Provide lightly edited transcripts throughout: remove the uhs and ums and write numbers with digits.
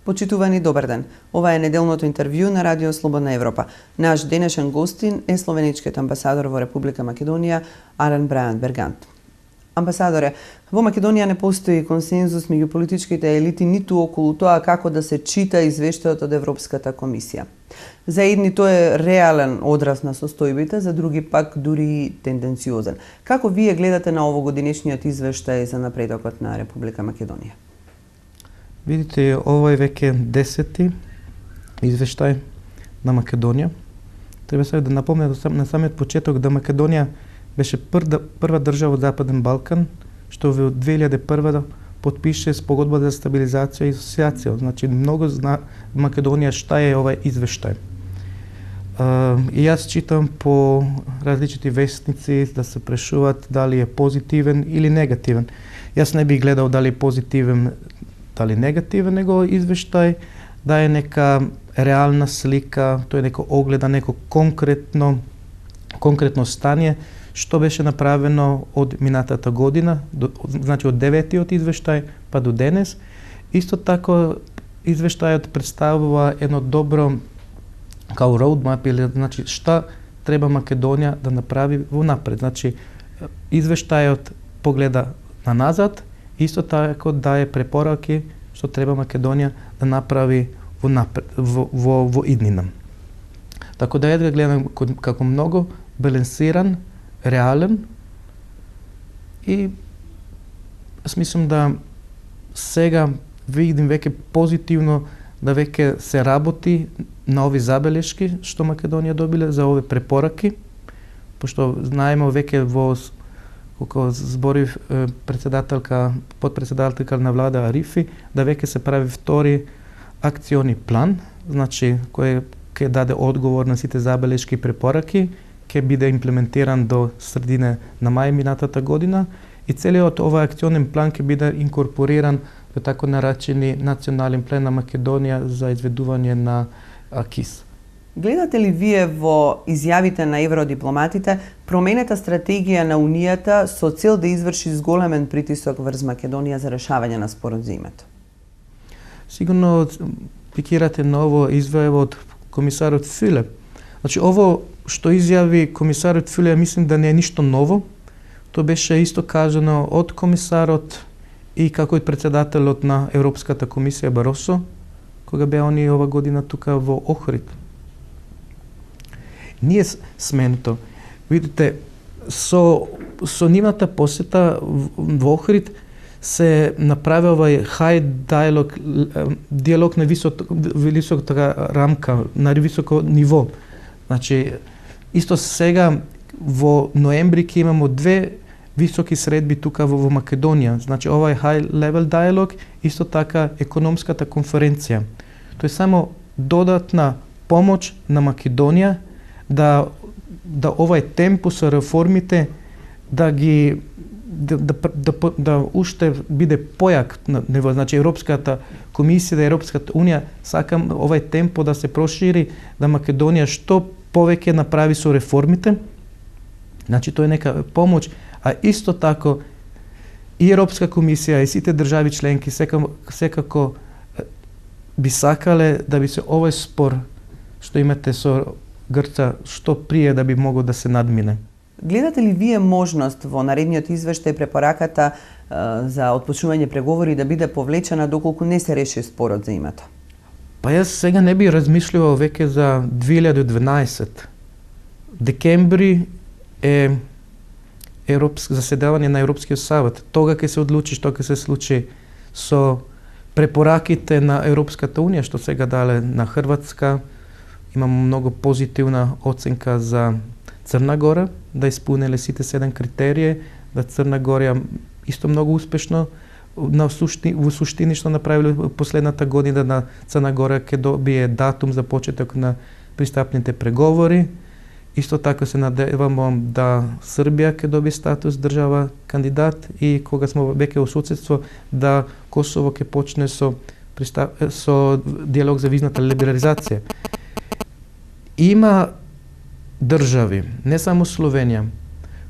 Почитувани, добар ден. Ова е неделното интервју на Радио Слободна Европа. Наш денешен гостин е словеничкиот амбасадор во Република Македонија, Арен Брајан Бергант. Амбасадоре, во Македонија не постои консензус меѓу политичките елити ниту околу тоа како да се чита извештајот од Европската комисија. За едни тој е реален одраз на состојбите, за други пак дури тенденциозен. Како вие гледате на овогодинешниот извештај за напредокот на Република Македонија? Видите, ова е веќе 10-ти извештај на Македонија. Треба сега да напомня на самиот почеток да Македонија беше прва држава од Западен Балкан, што во 2001 потпише спогодба за стабилизација и асоциација. Значи, многу зна Македонија шта е овај извештај. И јас читам по различити вестници да се прашуваат дали е позитивен или негативен. Јас не би гледал дали е позитивен, дали негативен, него извештај да е нека реална слика, тој е неко огледа, неко конкретно стание, што беше направено од минатата година, значи од 9-тиот извештај па до денес. Исто тако извештајот представува едно добро као роудмап, или значи шта треба Македонија да направи во напред. Значи извештајот погледа на назад, исто тако дае препораки што треба Македонија да направи во иднина. Така да ја гледам како многу балансиран, реален и мислам да сега видим веќе позитивно да веќе се работи на ови забелешки што Македонија добиле за овие препораки, пошто знаеме веќе во колку зборив подпредседателка на влада Арифи, да веќе се прави втори акциони план, значи кој ќе даде одговор на сите забелешки и препораки, ќе биде имплементиран до средина на мај минатата година и целиот овој акционен план ќе биде инкорпориран во тако наречени национален план на Македонија за изведување на КИС. Гледате ли вие во изјавите на евродипломатите променета стратегија на Унијата со цел да изврши зголемен притисок врз Македонија за решавање на споразумето? Сигурно пикирате на ово извејаво од комисарот Филе. Значи, ово што изјави комисарот Филе, мислим да не е ништо ново. Тоа беше исто кажано од комисарот и како и председателот на Европската комисија Баросо, кога беа они ова година тука во Охрид. Ние сменото. Видите, со нивната посета во Охрид се направи овај high диалог на висока рамка, на високо ниво. Значи, исто сега во ноември ќе имамо две високи средби тука во Македонија. Значи, овај high level диалог, исто така економската конференција. Тоа е само додатна помош на Македонија да овај темпо со реформите да уште биде појак на ниво. Значи Европската комисија, Европската унија сакам овај темпо да се прошири, да Македонија што повеќе направи со реформите. Значи тоа е нека помош, а исто тако и Европска комисија и сите држави членки секако би сакале да би се овој спор што имате со Грција што прие да би могло да се надмине. Гледате ли вие можност во наредниот извештај препораката за отпочнување преговори да биде повлечена доколку не се реши спорот за името? Па јас сега не би размислувал веќе за 2012. Декември е заседавање на Европскиот савет. Тога ќе се одлучи што ќе се случи со препораките на Европската унија што сега дале на Хрватска. Имам многу позитивна оценка за Црна Гора, да исполниле сите 7 критерии, да Црна Гора исто многу успешно во суштини што направиле последната година, на Црна Гора ќе добие датум за почеток на пристапните преговори. Исто така се надевамо да Србија ќе добие статус држава кандидат и кога смо веќе во соседство да Косово ќе почне со диалог за визната либерализација. Има држави, не само Словенија,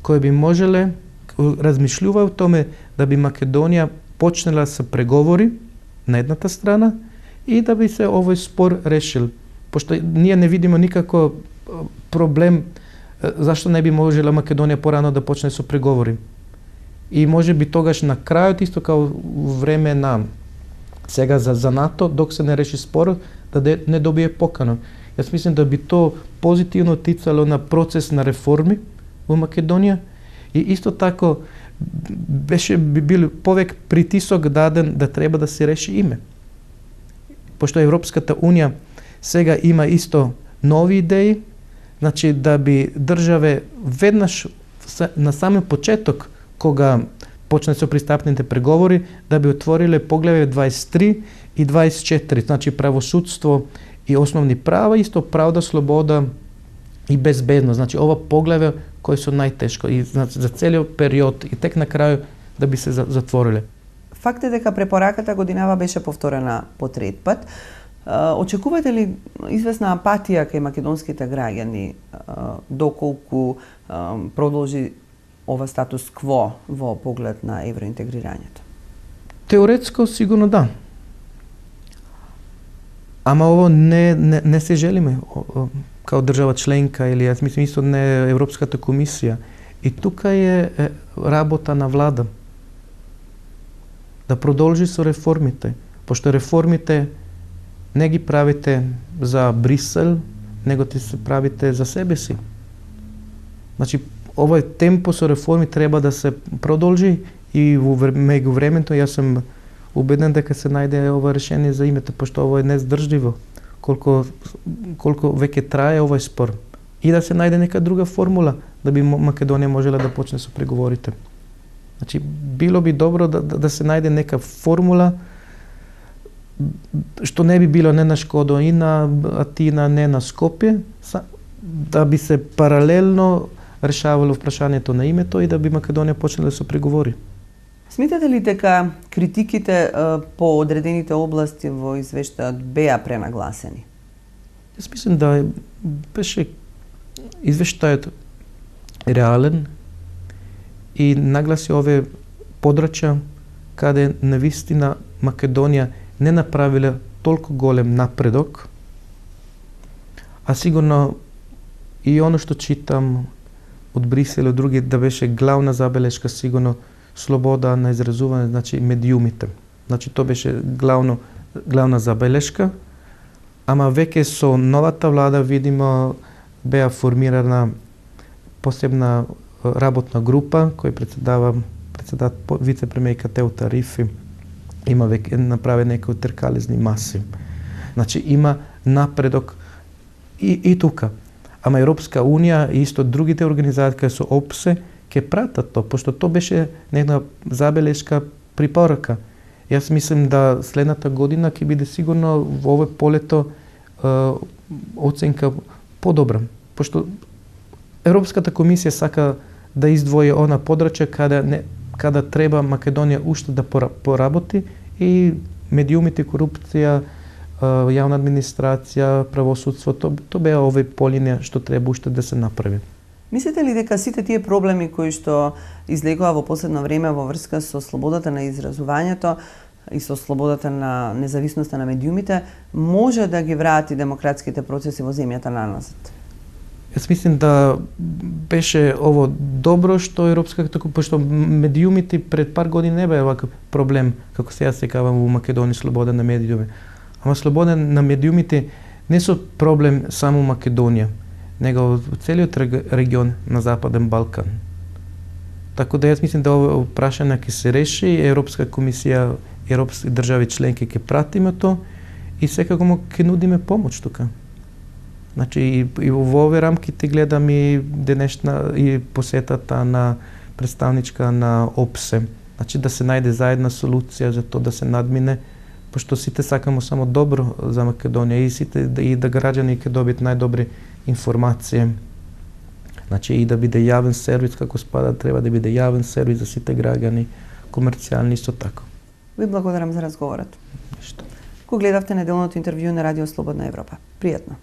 кои би можеле, размишлува о томе да би Македонија почнела со преговори на едната страна и да би се овој спор решил. Пошто ние не видимо никако проблем зашто не би можела Македонија порано да почне со преговори. И може би тогаш на крајот, исто као време на сега за НАТО, док се не реши спорот, да не добие покано. Јас мислам да би то позитивно тицало на процес на реформи во Македонија и исто тако би бил повеќе притисок даден да треба да се реши име. Пошто Европската Унија сега има исто нови идеи, значи да би државе веднаш на самиот почеток, кога почне со пристапните преговори, да би отвориле поглавје 23 и 24, значи правосудство и основни права, исто правда, слобода и безбедност. Значи ова поглавје кои се најтешко и значи, за целиот период и тек на крај да би се затвориле. Факт е дека препораката годинава беше повторена по трет пат. Очекувате ли известна апатија кај македонските граѓани доколку продолжи ова статус кво во поглед на евроинтегрирањето? Теоретско сигурно да. Ама ово не се желиме као држава членка или јас мислам исто не Европската комисија. И тука е работа на влада да продолжи со реформите, пошто реформите не ги правите за Брисел, него ти се правите за себе си. Значи, овој темпо со реформи треба да се продолжи и во меѓувремето јас сум убеден дека се најде ова решение за името, пошто ово е нездржливо, колку веќе трае овој спор. И да се најде нека друга формула да би Македонија можела да почне со преговорите. Значи, било би добро да се најде нека формула што не би било не на шкодо и на Атина, не на Скопје, да би се паралелно решавало прашањето на името и да би Македонија почнела со преговори. Смятате ли дека критиките по одредените области во извештајот беа пренагласени? Јас мислам да беше извештајот реален и нагласи овие подрачја каде навистина Македонија не направила толку голем напредок, а сигурно и оно што читам од Брисел и други да беше главна забелешка сигурно слобода на изразување, значи медиумите. Значи тоа беше главна забелешка, ама веќе со новата влада видимо беа формирана посебна работна група која председава вице-премиерка Теута Рифи. Има веќе направи некои теркалезни маси. Значи има напредок и тука. Ама Европска Унија и исто другите организации со ОПСЕ ќе пратат тоа, пошто тоа беше една забелешка препорака. Јас мислам да следната година ќе биде сигурно во овој полето оценка подобра, пошто Европската комисија сака да издвои она подрачје каде треба Македонија уште да поработи и медиумите, корупција, јавна администрација, правосудство, тоа беа овие полиња што треба уште да се направи. Мислите ли дека сите тие проблеми кои што излегува во последно време во врска со слободата на изразувањето и со слободата на независноста на медиумите може да ги врати демократските процеси во земјата наназад? Јас мислам да беше ово добро што Европската, пошто медиумите пред пар години не беа ваков проблем како сега се кава во Македонија слобода на медиуми. Ама слобода на медиумите не со проблем само Македонија, него во целиот регион на Западен Балкан. Така да јас мислам да ова прашање ќе се реши, Европска комисија, европски држави членки ќе пратиме тоа и секако му ќе нудиме помош тука. Значи и во овие рамките гледам и денешна и посетата на представничка на ОПСЕ. Значи да се најде заедна солуција за тоа да се надмине, пошто сите сакамо само добро за Македонија и сите и да граѓани ќе добијат најдобри информации. Значи и да биде јавен сервис како спада, треба да биде јавен сервис за сите граѓани, комерцијални исто така. Ви благодарам за разговорот. Ништо. Го гледавте неделното интервју на Радио Слободна Европа. Пријатно.